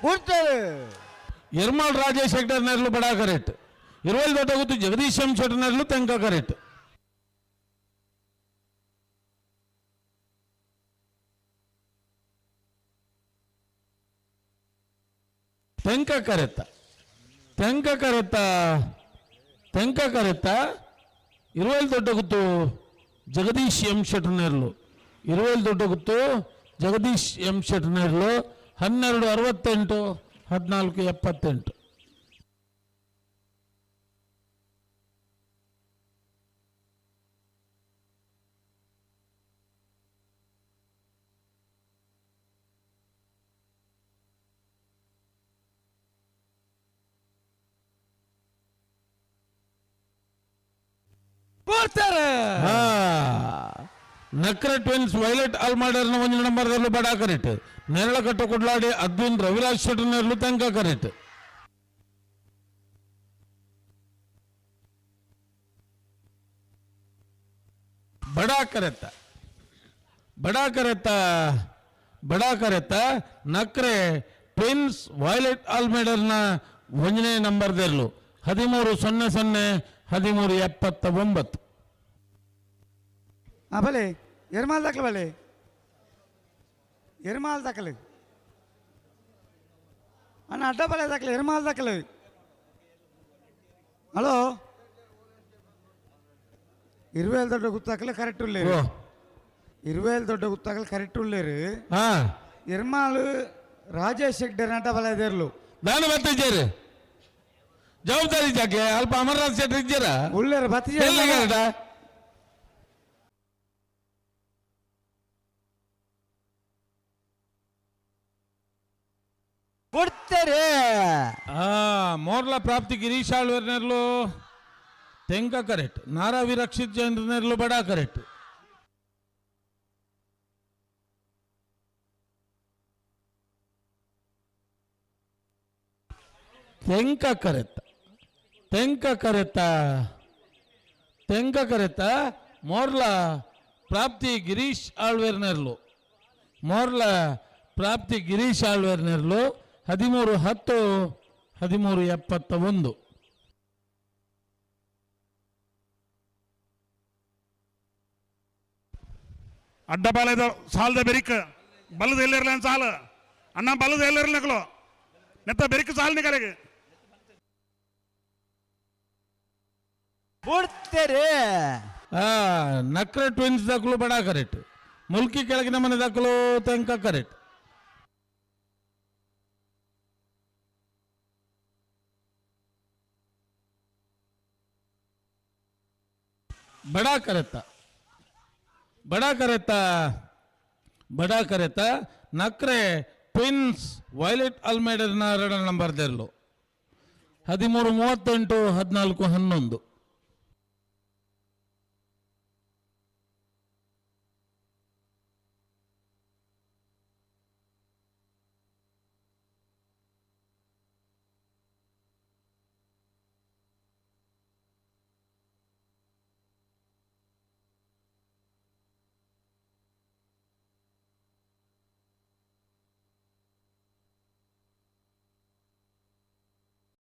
ಕೊಡ್ತಾರೆ. ಯರ್ಮಾಳ್ ರಾಜೇಶ್ ಹೆಗ್ಡರ್ ನೆರಳು ಬಡ ಕರೆಕ್ಟ್. 20 ದೊಡ್ಡಗುತ್ತು ಜಗದೀಶ್ ಎಂ ಶೆಟ್ಟಿ ನೆರಳು ತೆಂಕ ಕರೆಕ್ಟ್. ತೆಂಕ ಕರೆತ್ತ 20 ದೊಡ್ಡಗುತ್ತು ಜಗದೀಶ್ ಎಂ ಶೆಟ್ಟಿ ನೆರಳು 20 ದೊಡ್ಡಗುತ್ತು ಜಗದೀಶ್ ಎಂ ಶೆಟ್ಟಿ ನೆರಳು 1268 1478. ಕೊಡ್ತಾರೆ. ನಕ್ರೆ ಟ್ವಿನ್ಸ್ ವೈಲೆಟ್ ಅಲ್ಮಾಡರ್ನ ಒಂದು ನಂಬರ್ದಲ್ಲೂ ಬಡ ಕರೆಕ್ಟ್. ನೆರಳಕಟ್ಟು ಕುಡ್ಲಾಡಿ ಅದ್ವಿನ್ ರವಿರಾಜ್ ಶೆಟ್ಟಿ ನೆರಳು ತೆಂಕ ಕರೆಕ್ಟ್. ಬಡ ಕರೆತ್ತ ನಕ್ರೆ ಟ್ವಿನ್ಸ್ ವೈಲೆಟ್ ಅಲ್ಮೇಡರ್ನ ಒಂದನೇ ನಂಬರ್ದಲ್ಲೂ 1300 ಭಲೆ ಎರ್ಮಾಲ್ ದಾಖಲೆ ಭಲೆ ಎರ್ಮಾಲ್ ದಾಖಲೆ ಅಣ್ಣ ಅಡ್ಡ ಬಲೆ ದಾಖಲೆ ಎರ್ಮಾಲ್ ದಾಖಲೆ. ಹಲೋ 20 ದೊಡ್ಡ ಗುತ್ತಾಕಲೆ ಕರೆಕ್ಟ್ ಉಳ್ಳೇರು. 20 ದೊಡ್ಡ ಗುತ್ತಾಕಲೆ ಕರೆಕ್ಟ್ ಉಳ್ಳೇರು. ಎರ್ಮಾಲ್ ರಾಜೇಶ್ ಹೆಗ್ಡರ್ ಅಡ್ಡ ಬಲ ಇದೇರ್ಲು ನಾನು ಬರ್ತಿದ್ದೇನೆ ಜವಾಬ್ದಾರಿ ಜಾಕೆ ಅಲ್ಪ ಅಮರನಾಥ್ ಶೆಟ್ಟಿ ಇದ್ದೀರಾ ಉಳ್ಳೇರು ಬತ್ತಿಜ ಕೊಡ್ತಾರೆ. ಮೋರ್ಲ ಪ್ರಾಪ್ತಿ ಗಿರೀಶ್ ಆಳ್ವೇರ್ನೆರ್ಲು ತೆಂಕ ಕರೆಕ್ಟ್. ನಾರಾ ವಿರಕ್ಷಿತ್ ಜೈನ್ರನೆರ್ಲು ಬಡ ಕರೆಕ್ಟ್. ತೆಂಕ ಕರೆತ್ತ ಮೋರ್ಲ ಪ್ರಾಪ್ತಿ ಗಿರೀಶ್ ಆಳ್ವೇರ್ನೆರ್ಲು 1310 1371. ಅಡ್ಡ ಬಾಲದ ಸಾಲದ ಬೆರಿಕ್ ಬಲದ ಎಲ್ಲಿರಲಿ ಅಂತ ಸಾಲ ಅಣ್ಣ ಬಲದ ಎಲ್ಲಿರಲಿಕ್ಕಲು ನೆತ್ತ ಬೆರಿಕ್ ಸಾಲ ನಿಗರೆಗೆ ಕೊಡ್ತಾರೆ. ನಕ್ರೆ ಟ್ವಿನ್ಸ್ ದಾಖಲು ಬಡ ಕರೆಕ್ಟ್. ಮುಲ್ಕಿ ಕೆಳಗಿನ ಮನೆ ದಾಖಲು ತೆಂಕ ಕರೆಕ್ಟ್. ಬಡ ಕರೆತ್ತ ನಕ್ರೆ ಟ್ವಿನ್ಸ್ ವೈಲೆಟ್ ಅಲ್ಮೇಡರ್ನ 2 ನಂಬರ್ದಲ್ಲೂ 1338 1411.